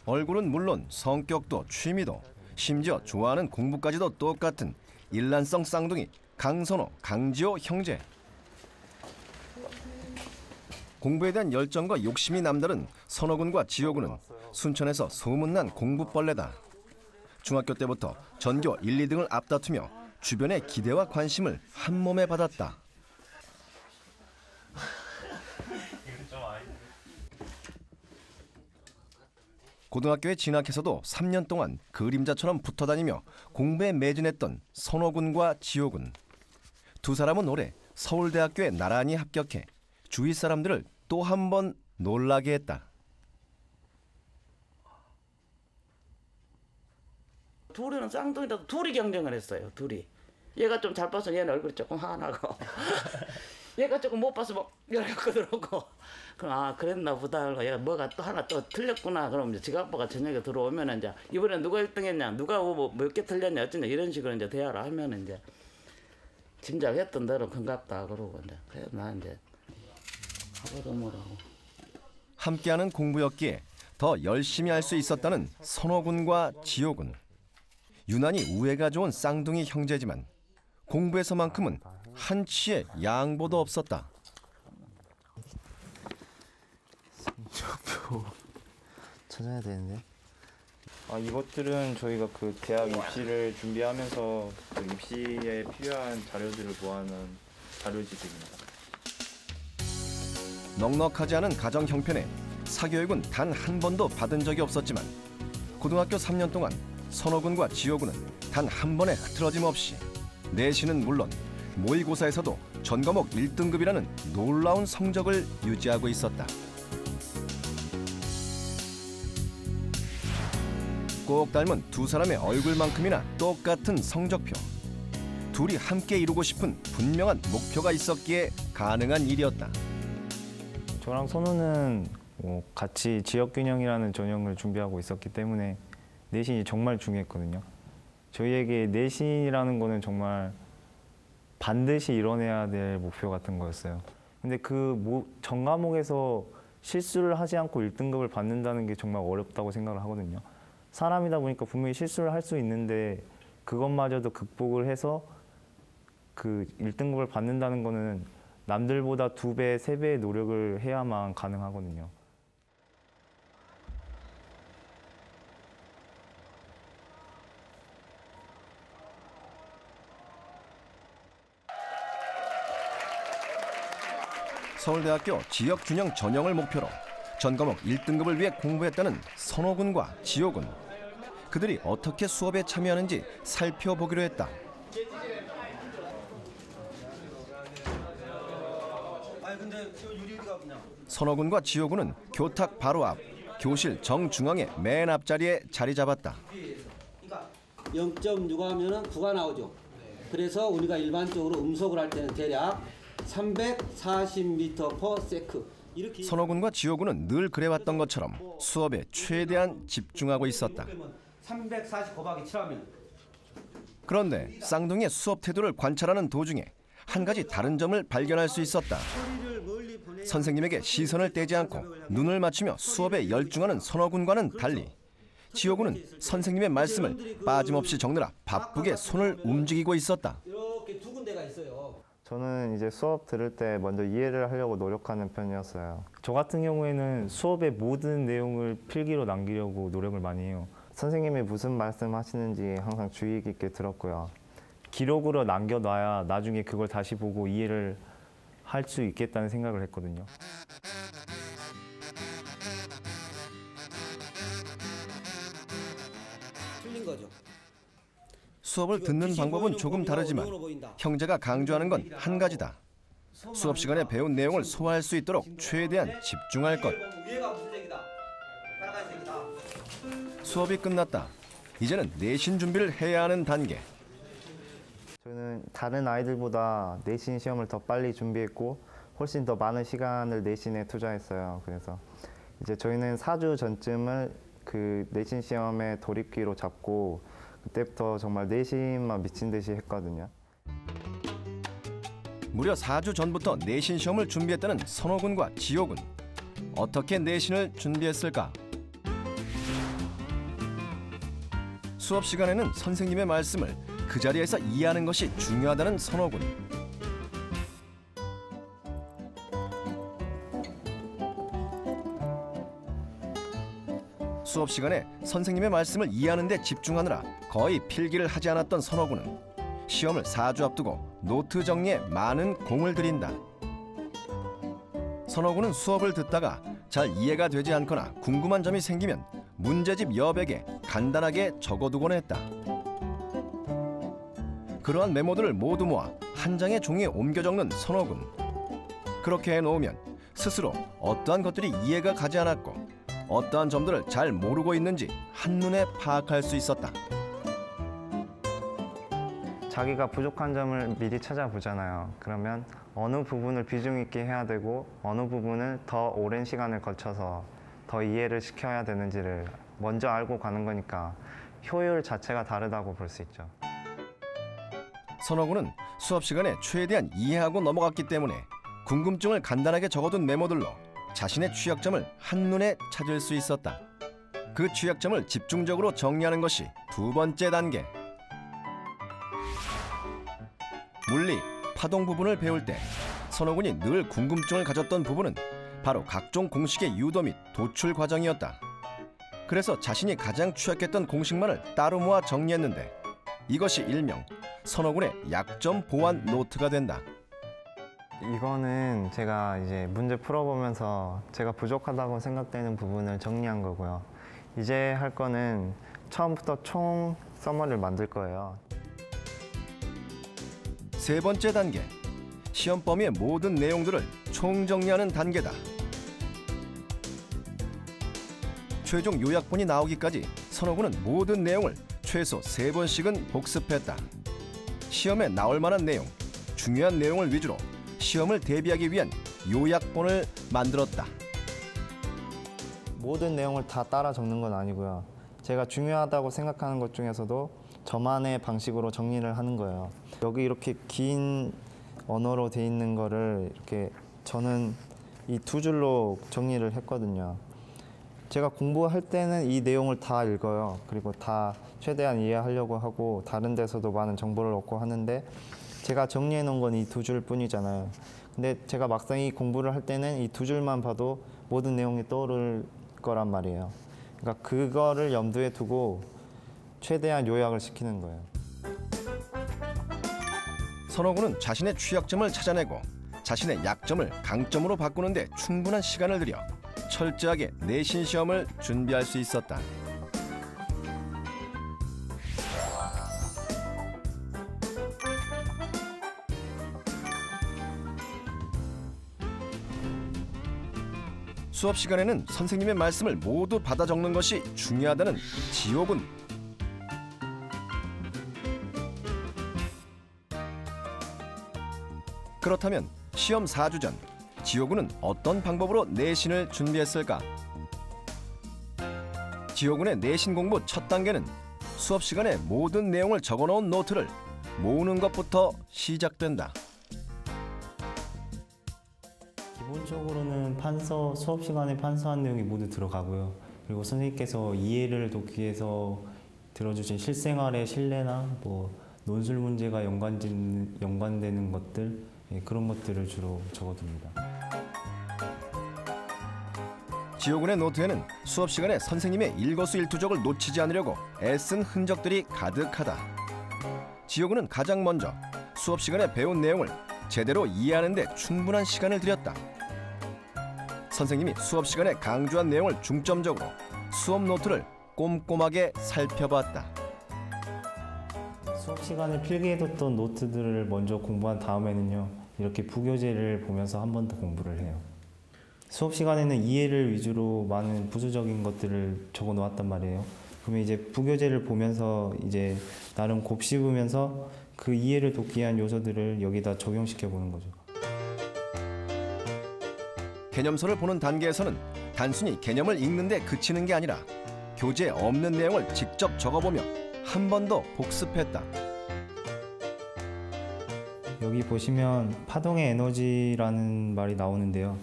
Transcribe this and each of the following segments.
얼굴은 물론 성격도 취미도 심지어 좋아하는 공부까지도 똑같은 일란성 쌍둥이 강선호, 강지호 형제. 공부에 대한 열정과 욕심이 남다른 선호군과 지호군은 순천에서 소문난 공부벌레다. 중학교 때부터 전교 1, 2등을 앞다투며 주변의 기대와 관심을 한 몸에 받았다. 고등학교에 진학해서도 3년 동안 그림자처럼 붙어다니며 공부에 매진했던 선호군과 지호군. 두 사람은 올해 서울대학교에 나란히 합격해 주위 사람들을 또 한 번 놀라게 했다. 둘이는 쌍둥이라도 둘이 경쟁을 했어요. 둘이. 얘가 좀 잘 봐서 얘는 얼굴이 조금 화나고 얘가 조금 못 봐서 막 열받고 들어오고 그럼 그랬나 보다. 얘가 뭐가 또 하나 또 틀렸구나. 그럼 이제 지가 아빠가 저녁에 들어오면 이제 이번에 누가 1등했냐, 누가 몇 개 틀렸냐, 어쩌냐 이런 식으로 이제 대화를 하면 이제 짐작했던 대로 큰갑다 그러고 이제 그래서 나 이제 하고도 뭐라고. 함께하는 공부였기에 더 열심히 할 수 있었다는 선호군과 지호군. 유난히 우애가 좋은 쌍둥이 형제지만 공부에서만큼은 한치의 양보도 없었다. 성적표 찾아야 되는데. 이것들은 저희가 그 대학 입시를 준비하면서 그 입시에 필요한 자료들을 모아놓은 자료집입니다. 넉넉하지 않은 가정 형편에 사교육은 단 한 번도 받은 적이 없었지만 고등학교 3년 동안 선호군과 지호군은 단 한 번의 흐트러짐 없이 내신은 물론 모의고사에서도 전과목 1등급이라는 놀라운 성적을 유지하고 있었다. 꼭 닮은 두 사람의 얼굴만큼이나 똑같은 성적표. 둘이 함께 이루고 싶은 분명한 목표가 있었기에 가능한 일이었다. 저랑 선우는 같이 지역균형이라는 전형을 준비하고 있었기 때문에 내신이 정말 중요했거든요. 저희에게 내신이라는 거는 정말 반드시 이뤄내야 될 목표 같은 거였어요. 근데 그 전 과목에서 실수를 하지 않고 1등급을 받는다는 게 정말 어렵다고 생각을 하거든요. 사람이다 보니까 분명히 실수를 할 수 있는데 그것마저도 극복을 해서 그 1등급을 받는다는 거는 남들보다 2배, 3배의 노력을 해야만 가능하거든요. 서울대학교 지역균형 전형을 목표로 전과목 1등급을 위해 공부했다는 선호군과 지호군. 그들이 어떻게 수업에 참여하는지 살펴보기로 했다. 선호군과 지호군은 교탁 바로 앞, 교실 정중앙의 맨 앞자리에 자리 잡았다. 0.6 하면은 9가 나오죠. 그래서 우리가 일반적으로 음속을 할 때는 대략 340m/s. 이렇게 선호군과 지호군은 늘 그래왔던 것처럼 수업에 최대한 집중하고 있었다. 340 곱하기 7하면. 그런데 쌍둥이의 수업 태도를 관찰하는 도중에 한 가지 다른 점을 발견할 수 있었다. 선생님에게 시선을 떼지 않고 눈을 맞추며 수업에 열중하는 선호군과는 달리 지호군은 선생님의 말씀을 빠짐없이 적느라 바쁘게 손을 움직이고 있었다. 이렇게 두 군데가 있어요. 저는 이제 수업 들을 때 먼저 이해를 하려고 노력하는 편이었어요. 저 같은 경우에는 수업의 모든 내용을 필기로 남기려고 노력을 많이 해요. 선생님이 무슨 말씀 하시는지 항상 주의 깊게 들었고요. 기록으로 남겨놔야 나중에 그걸 다시 보고 이해를 할 수 있겠다는 생각을 했거든요. 틀린 거죠. 수업을 듣는 방법은 조금 다르지만 형제가 강조하는 건 한 가지다. 수업 시간에 배운 내용을 소화할 수 있도록 최대한 집중할 것. 수업이 끝났다. 이제는 내신 준비를 해야 하는 단계. 저는 다른 아이들보다 내신 시험을 더 빨리 준비했고 훨씬 더 많은 시간을 내신에 투자했어요. 그래서 이제 저희는 4주 전쯤을 그 내신 시험에 돌입기로 잡고 그때부터 정말 내신만 미친 듯이 했거든요. 무려 4주 전부터 내신 시험을 준비했다는 선호군과 지호군. 어떻게 내신을 준비했을까? 수업 시간에는 선생님의 말씀을 그 자리에서 이해하는 것이 중요하다는 선호군. 수업 시간에 선생님의 말씀을 이해하는 데 집중하느라 거의 필기를 하지 않았던 선호군은 시험을 4주 앞두고 노트 정리에 많은 공을 들인다. 선호군은 수업을 듣다가 잘 이해가 되지 않거나 궁금한 점이 생기면 문제집 여백에 간단하게 적어두곤 했다. 그러한 메모들을 모두 모아 한 장의 종이에 옮겨 적는 선호군. 그렇게 해놓으면 스스로 어떠한 것들이 이해가 가지 않았고 어떠한 점들을 잘 모르고 있는지 한눈에 파악할 수 있었다. 자기가 부족한 점을 미리 찾아보잖아요. 그러면 어느 부분을 비중 있게 해야 되고 어느 부분을 더 오랜 시간을 거쳐서 더 이해를 시켜야 되는지를 먼저 알고 가는 거니까 효율 자체가 다르다고 볼 수 있죠. 선호군은 수업 시간에 최대한 이해하고 넘어갔기 때문에 궁금증을 간단하게 적어둔 메모들로 자신의 취약점을 한눈에 찾을 수 있었다. 그 취약점을 집중적으로 정리하는 것이 두 번째 단계. 물리, 파동 부분을 배울 때 선호군이 늘 궁금증을 가졌던 부분은 바로 각종 공식의 유도 및 도출 과정이었다. 그래서 자신이 가장 취약했던 공식만을 따로 모아 정리했는데 이것이 일명 선호군의 약점 보완 노트가 된다. 이거는 제가 이제 문제 풀어보면서 제가 부족하다고 생각되는 부분을 정리한 거고요. 이제 할 거는 처음부터 총 서머리를 만들 거예요. 세 번째 단계, 시험 범위의 모든 내용들을 총정리하는 단계다. 최종 요약본이 나오기까지 선호군은 모든 내용을 최소 3번씩은 복습했다. 시험에 나올 만한 내용, 중요한 내용을 위주로 시험을 대비하기 위한 요약본을 만들었다. 모든 내용을 다 따라 적는 건 아니고요. 제가 중요하다고 생각하는 것 중에서도 저만의 방식으로 정리를 하는 거예요. 여기 이렇게 긴 언어로 돼 있는 거를 이렇게 저는 이 두 줄로 정리를 했거든요. 제가 공부할 때는 이 내용을 다 읽어요. 그리고 다 최대한 이해하려고 하고 다른 데서도 많은 정보를 얻고 하는데 제가 정리해 놓은 건 이 두 줄 뿐이잖아요. 근데 제가 막상 이 공부를 할 때는 이 두 줄만 봐도 모든 내용이 떠오를 거란 말이에요. 그러니까 그거를 염두에 두고 최대한 요약을 시키는 거예요. 선호군은 자신의 취약점을 찾아내고 자신의 약점을 강점으로 바꾸는 데 충분한 시간을 들여 철저하게 내신 시험을 준비할 수 있었다. 수업 시간에는 선생님의 말씀을 모두 받아 적는 것이 중요하다는 지호군. 그렇다면 시험 4주 전 지호군은 어떤 방법으로 내신을 준비했을까? 지호군의 내신 공부 첫 단계는 수업 시간에 모든 내용을 적어놓은 노트를 모으는 것부터 시작된다. 기본적으로는 수업 시간에 판서한 내용이 모두 들어가고요. 그리고 선생님께서 이해를 돕기 위해서 들어주신 실생활의 신뢰나 논술 문제가 연관되는 것들, 그런 것들을 주로 적어둡니다. 지호군의 노트에는 수업 시간에 선생님의 일거수일투족을 놓치지 않으려고 애쓴 흔적들이 가득하다. 지호군은 가장 먼저 수업 시간에 배운 내용을 제대로 이해하는 데 충분한 시간을 들였다. 선생님이 수업 시간에 강조한 내용을 중점적으로 수업 노트를 꼼꼼하게 살펴봤다. 수업 시간에 필기해뒀던 노트들을 먼저 공부한 다음에는요, 이렇게 부교재를 보면서 한 번 더 공부를 해요. 수업 시간에는 이해를 위주로 많은 부수적인 것들을 적어 놓았단 말이에요. 그러면 이제 부교재를 보면서 이제 나름 곱씹으면서 그 이해를 돕기 위한 요소들을 여기다 적용시켜 보는 거죠. 개념서를 보는 단계에서는 단순히 개념을 읽는 데 그치는 게 아니라 교재에 없는 내용을 직접 적어보며 한 번 더 복습했다. 여기 보시면 파동의 에너지라는 말이 나오는데요.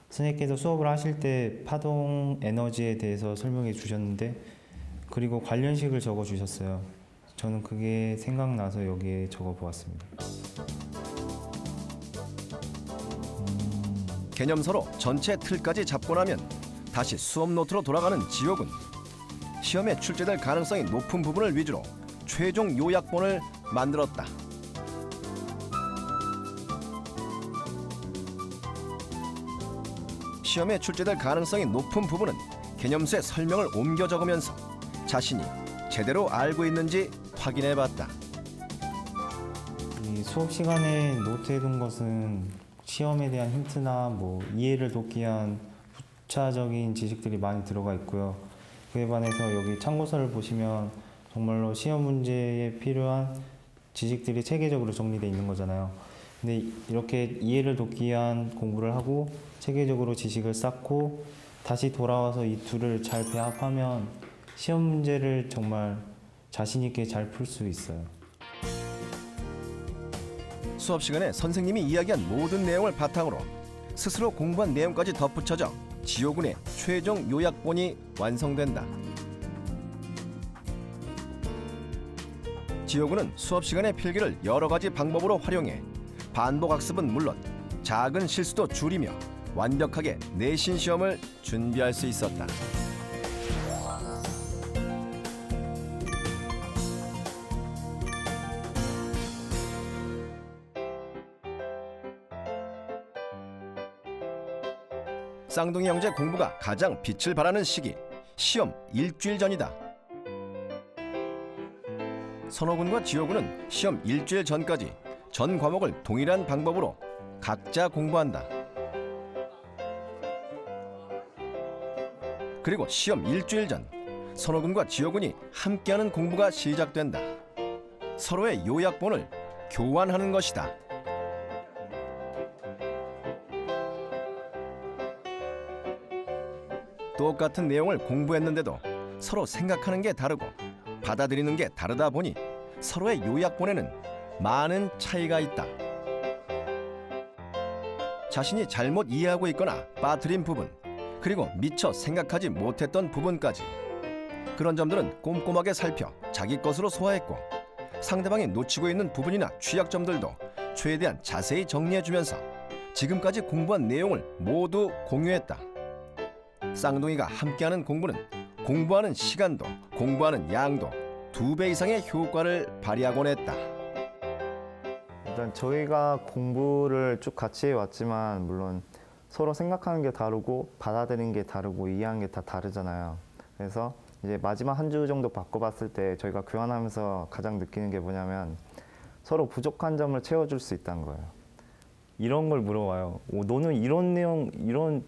선생님께서 수업을 하실 때 파동 에너지에 대해서 설명해 주셨는데 그리고 관련식을 적어 주셨어요. 저는 그게 생각나서 여기에 적어 보았습니다. 개념서로 전체 틀까지 잡고 나면 다시 수업 노트로 돌아가는 지옥은 시험에 출제될 가능성이 높은 부분을 위주로 최종 요약본을 만들었다. 시험에 출제될 가능성이 높은 부분은 개념서의 설명을 옮겨 적으면서 자신이 제대로 알고 있는지 확인해봤다. 이 수업 시간에 노트해둔 것은 시험에 대한 힌트나 이해를 돕기 위한 부차적인 지식들이 많이 들어가 있고요. 그에 반해서 여기 참고서를 보시면 정말로 시험 문제에 필요한 지식들이 체계적으로 정리되어 있는 거잖아요. 근데 이렇게 이해를 돕기 위한 공부를 하고 체계적으로 지식을 쌓고 다시 돌아와서 이 둘을 잘 배합하면 시험 문제를 정말 자신 있게 잘 풀 수 있어요. 수업 시간에 선생님이 이야기한 모든 내용을 바탕으로 스스로 공부한 내용까지 덧붙여져 지호군의 최종 요약본이 완성된다. 지호군은 수업 시간의 필기를 여러 가지 방법으로 활용해 반복 학습은 물론 작은 실수도 줄이며 완벽하게 내신 시험을 준비할 수 있었다. 쌍둥이 형제 공부가 가장 빛을 발하는 시기, 시험 일주일 전이다. 선호군과 지호군은 시험 일주일 전까지 전 과목을 동일한 방법으로 각자 공부한다. 그리고 시험 일주일 전 선호군과 지호군이 함께하는 공부가 시작된다. 서로의 요약본을 교환하는 것이다. 똑같은 내용을 공부했는데도 서로 생각하는 게 다르고 받아들이는 게 다르다 보니 서로의 요약본에는 많은 차이가 있다. 자신이 잘못 이해하고 있거나 빠뜨린 부분, 그리고 미처 생각하지 못했던 부분까지 그런 점들은 꼼꼼하게 살펴 자기 것으로 소화했고 상대방이 놓치고 있는 부분이나 취약점들도 최대한 자세히 정리해주면서 지금까지 공부한 내용을 모두 공유했다. 쌍둥이가 함께하는 공부는 공부하는 시간도 공부하는 양도 2배 이상의 효과를 발휘하곤 했다. 일단 저희가 공부를 쭉 같이 해왔지만 물론 서로 생각하는 게 다르고 받아들이는 게 다르고 이해하는 게 다 다르잖아요. 그래서 이제 마지막 한 주 정도 바꿔봤을 때 저희가 교환하면서 가장 느끼는 게 뭐냐면 서로 부족한 점을 채워줄 수 있다는 거예요. 이런 걸 물어봐요. 너는 이런 내용, 이런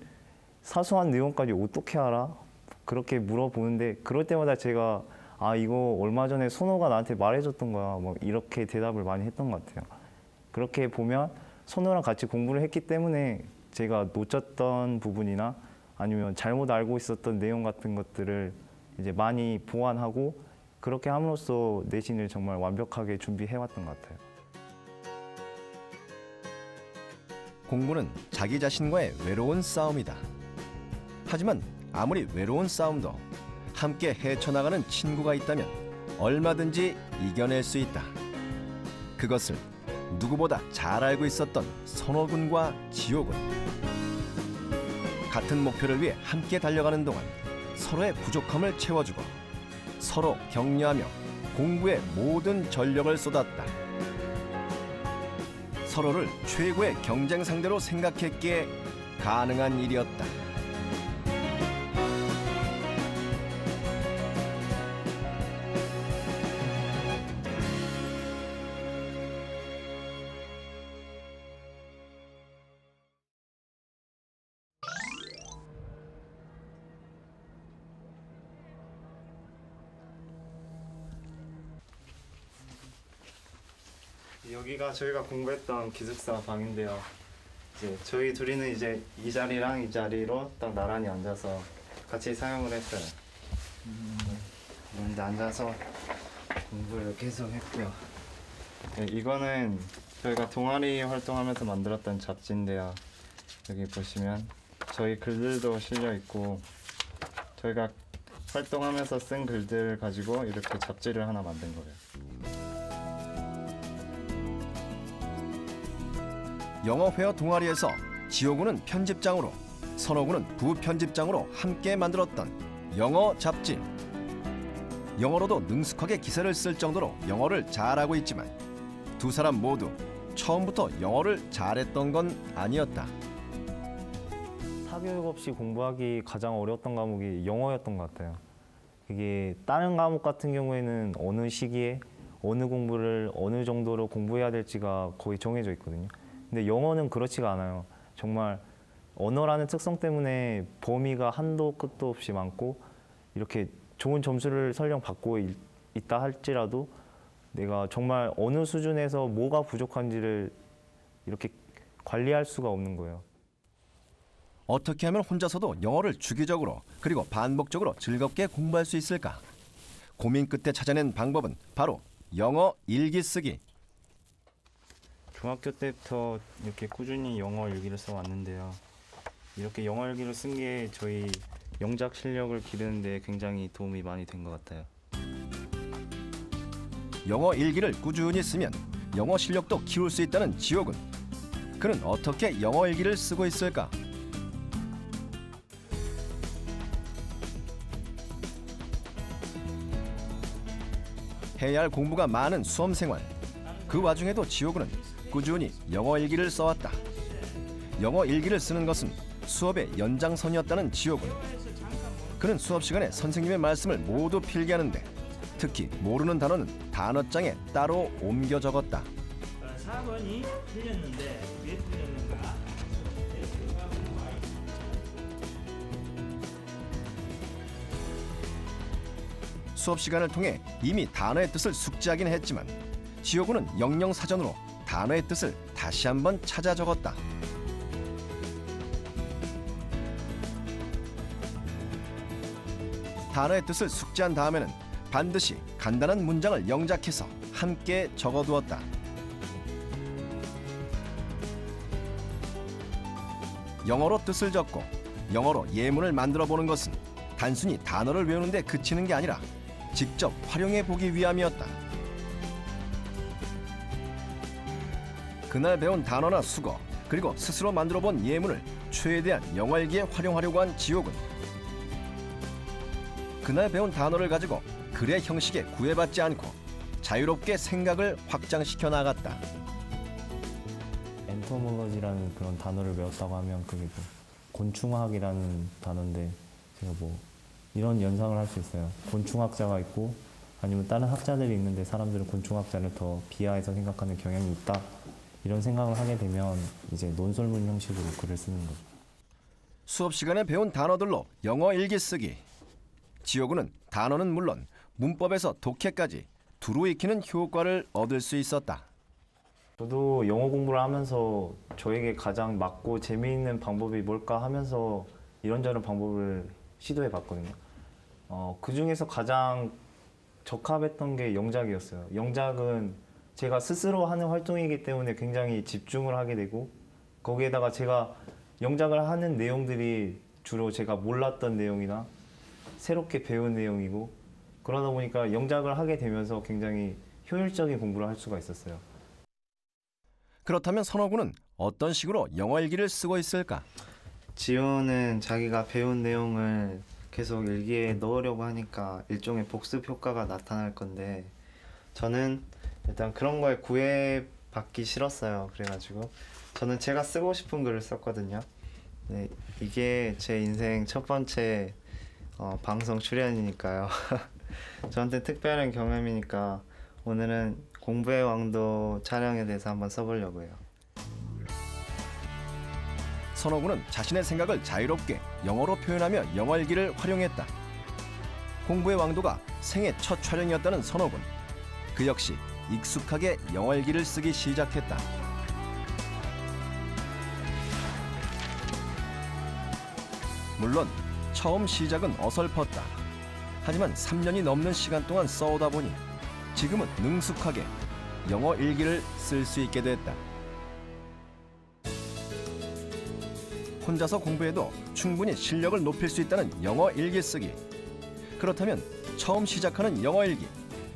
사소한 내용까지 어떻게 알아? 그렇게 물어보는데 그럴 때마다 제가 이거 얼마 전에 선호가 나한테 말해줬던 거야. 이렇게 대답을 많이 했던 것 같아요. 그렇게 보면 선호랑 같이 공부를 했기 때문에 제가 놓쳤던 부분이나 아니면 잘못 알고 있었던 내용 같은 것들을 이제 많이 보완하고 그렇게 함으로써 내신을 정말 완벽하게 준비해왔던 것 같아요. 공부는 자기 자신과의 외로운 싸움이다. 하지만 아무리 외로운 싸움도 함께 헤쳐나가는 친구가 있다면 얼마든지 이겨낼 수 있다. 그것을 누구보다 잘 알고 있었던 선호군과 지호군. 같은 목표를 위해 함께 달려가는 동안 서로의 부족함을 채워주고 서로 격려하며 공부에 모든 전력을 쏟았다. 서로를 최고의 경쟁 상대로 생각했기에 가능한 일이었다. 여기가 저희가 공부했던 기숙사 방인데요. 이제 저희 둘이는 이제 이 자리랑 이 자리로 딱 나란히 앉아서 같이 사용을 했어요. 이런데 앉아서 공부를 계속 했고요. 네, 이거는 저희가 동아리 활동하면서 만들었던 잡지인데요. 여기 보시면 저희 글들도 실려 있고 저희가 활동하면서 쓴 글들 가지고 이렇게 잡지를 하나 만든 거예요. 영어 회화 동아리에서 지호군은 편집장으로, 선호군은 부편집장으로 함께 만들었던 영어 잡지. 영어로도 능숙하게 기사를 쓸 정도로 영어를 잘하고 있지만 두 사람 모두 처음부터 영어를 잘했던 건 아니었다. 사교육 없이 공부하기 가장 어려웠던 과목이 영어였던 것 같아요. 이게 다른 과목 같은 경우에는 어느 시기에 어느 공부를 어느 정도로 공부해야 될지가 거의 정해져 있거든요. 근데 영어는 그렇지가 않아요. 정말 언어라는 특성 때문에 범위가 한도 끝도 없이 많고 이렇게 좋은 점수를 설령 받고 있다 할지라도 내가 정말 어느 수준에서 뭐가 부족한지를 이렇게 관리할 수가 없는 거예요. 어떻게 하면 혼자서도 영어를 주기적으로 그리고 반복적으로 즐겁게 공부할 수 있을까? 고민 끝에 찾아낸 방법은 바로 영어 일기 쓰기. 중학교 때부터 이렇게 꾸준히 영어 일기를 써왔는데요. 이렇게 영어 일기를 쓴 게 저희 영작 실력을 기르는 데 굉장히 도움이 많이 된 것 같아요. 영어 일기를 꾸준히 쓰면 영어 실력도 키울 수 있다는 지호군. 그는 어떻게 영어 일기를 쓰고 있을까? 해야 할 공부가 많은 수험생활. 그 와중에도 지호군은 꾸준히 영어 일기를 써왔다. 영어 일기를 쓰는 것은 수업의 연장선이었다는 지호군. 그는 수업 시간에 선생님의 말씀을 모두 필기하는데 특히 모르는 단어는 단어장에 따로 옮겨 적었다. 4번이 틀렸는데 왜 틀렸는가? 수업 시간을 통해 이미 단어의 뜻을 숙지하긴 했지만 지호군은 영영사전으로 단어의 뜻을 다시 한번 찾아 적었다. 단어의 뜻을 숙지한 다음에는 반드시 간단한 문장을 영작해서 함께 적어두었다. 영어로 뜻을 적고 영어로 예문을 만들어 보는 것은 단순히 단어를 외우는 데 그치는 게 아니라 직접 활용해 보기 위함이었다. 그날 배운 단어나 수거 그리고 스스로 만들어 본 예문을 최대한 영어 일기에 활용하려고 한 지호군. 그날 배운 단어를 가지고 글의 형식에 구애받지 않고 자유롭게 생각을 확장시켜 나갔다. 엔토몰로지라는 그런 단어를 배웠다고 하면 그게 뭐 곤충학이라는 단어인데 제가 뭐 이런 연상을 할 수 있어요. 곤충학자가 있고 아니면 다른 학자들이 있는데 사람들은 곤충학자를 더 비하해서 생각하는 경향이 있다. 이런 생각을 하게 되면 이제 논설문 형식으로 글을 쓰는 거죠. 수업 시간에 배운 단어들로 영어 일기 쓰기. 지호군은 단어는 물론 문법에서 독해까지 두루 익히는 효과를 얻을 수 있었다. 저도 영어 공부를 하면서 저에게 가장 맞고 재미있는 방법이 뭘까 하면서 이런저런 방법을 시도해 봤거든요. 그 중에서 가장 적합했던 게 영작이었어요. 영작은 제가 스스로 하는 활동이기 때문에 굉장히 집중을 하게 되고 거기에다가 제가 영작을 하는 내용들이 주로 제가 몰랐던 내용이나 새롭게 배운 내용이고 그러다 보니까 영작을 하게 되면서 굉장히 효율적인 공부를 할 수가 있었어요. 그렇다면 선호군은 어떤 식으로 영어 일기를 쓰고 있을까? 지호는 자기가 배운 내용을 계속 일기에 넣으려고 하니까 일종의 복습 효과가 나타날 건데 저는 일단 그런 거에 구애받기 싫었어요. 그래가지고 저는 제가 쓰고 싶은 글을 썼거든요. 네, 이게 제 인생 첫 번째 방송 출연이니까요. 저한테 특별한 경험이니까 오늘은 공부의 왕도 촬영에 대해서 한번 써보려고 해요. 선호군은 자신의 생각을 자유롭게 영어로 표현하며 영어 일기를 활용했다. 공부의 왕도가 생애 첫 촬영이었다는 선호군. 그 역시 익숙하게 영어 일기를 쓰기 시작했다. 물론 처음 시작은 어설펐다. 하지만 3년이 넘는 시간 동안 써오다 보니 지금은 능숙하게 영어 일기를 쓸 수 있게 됐다. 혼자서 공부해도 충분히 실력을 높일 수 있다는 영어 일기 쓰기. 그렇다면 처음 시작하는 영어 일기,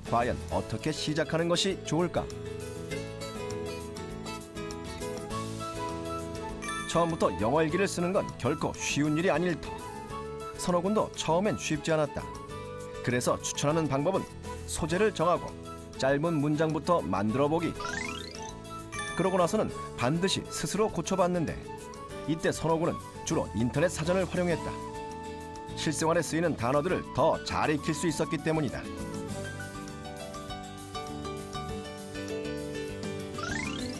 과연 어떻게 시작하는 것이 좋을까? 처음부터 영어 일기를 쓰는 건 결코 쉬운 일이 아닐 터. 선호군도 처음엔 쉽지 않았다. 그래서 추천하는 방법은 소재를 정하고 짧은 문장부터 만들어 보기. 그러고 나서는 반드시 스스로 고쳐봤는데 이때 선호군은 주로 인터넷 사전을 활용했다. 실생활에 쓰이는 단어들을 더 잘 익힐 수 있었기 때문이다.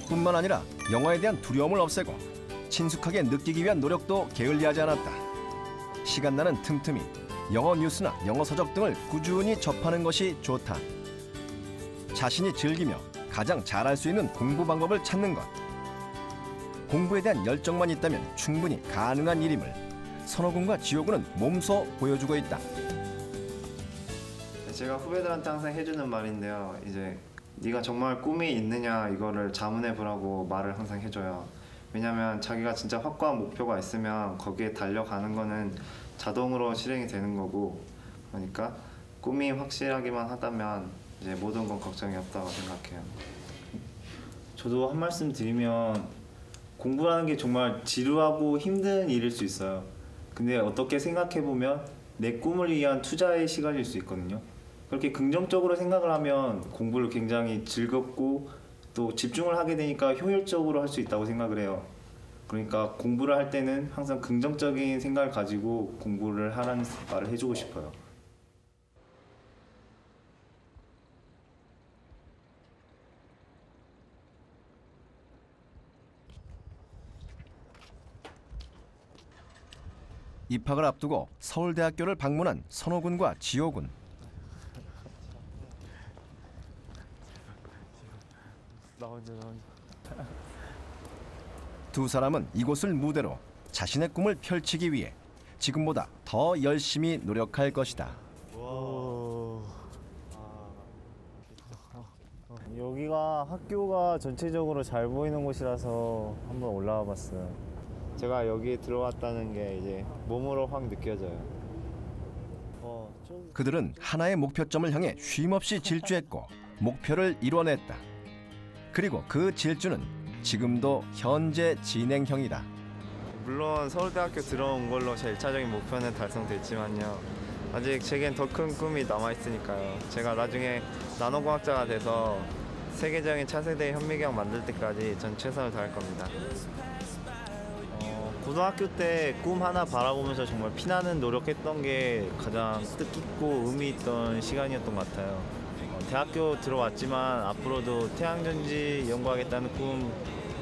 뿐만 아니라 영어에 대한 두려움을 없애고 친숙하게 느끼기 위한 노력도 게을리하지 않았다. 시간 나는 틈틈이 영어 뉴스나 영어 서적 등을 꾸준히 접하는 것이 좋다. 자신이 즐기며 가장 잘할 수 있는 공부 방법을 찾는 것. 공부에 대한 열정만 있다면 충분히 가능한 일임을 선호군과 지호군은 몸소 보여주고 있다. 제가 후배들한테 항상 해주는 말인데요. 이제 네가 정말 꿈이 있느냐 이거를 자문해 보라고 말을 항상 해줘요. 왜냐면 자기가 진짜 확고한 목표가 있으면 거기에 달려가는 거는 자동으로 실행이 되는 거고, 그러니까 꿈이 확실하기만 하다면 이제 모든 건 걱정이 없다고 생각해요. 저도 한 말씀 드리면 공부라는 게 정말 지루하고 힘든 일일 수 있어요. 근데 어떻게 생각해 보면 내 꿈을 위한 투자의 시간일 수 있거든요. 그렇게 긍정적으로 생각을 하면 공부를 굉장히 즐겁고 또 집중을 하게 되니까 효율적으로 할 수 있다고 생각을 해요. 그러니까 공부를 할 때는 항상 긍정적인 생각을 가지고 공부를 하라는 말을 해주고 싶어요. 입학을 앞두고 서울대학교를 방문한 선호군과 지호군. 두 사람은 이곳을 무대로 자신의 꿈을 펼치기 위해 지금보다 더 열심히 노력할 것이다. 여기가 학교가 전체적으로 잘 보이는 곳이라서 한번 올라와 봤어요. 제가 여기에 들어왔다는 게 이제 몸으로 확 느껴져요. 그들은 하나의 목표점을 향해 쉼없이 질주했고 목표를 이뤄냈다. 그리고 그 질주는 지금도 현재 진행형이다. 물론 서울대학교 들어온 걸로 제 1차적인 목표는 달성됐지만요. 아직 제겐 더 큰 꿈이 남아있으니까요. 제가 나중에 나노공학자가 돼서 세계적인 차세대 현미경 만들 때까지 전 최선을 다할 겁니다. 고등학교 때 꿈 하나 바라보면서 정말 피나는 노력했던 게 가장 뜻깊고 의미 있던 시간이었던 것 같아요. 대학교 들어왔지만 앞으로도 태양전지 연구하겠다는 꿈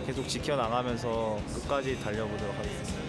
계속 지켜나가면서 끝까지 달려보도록 하겠습니다.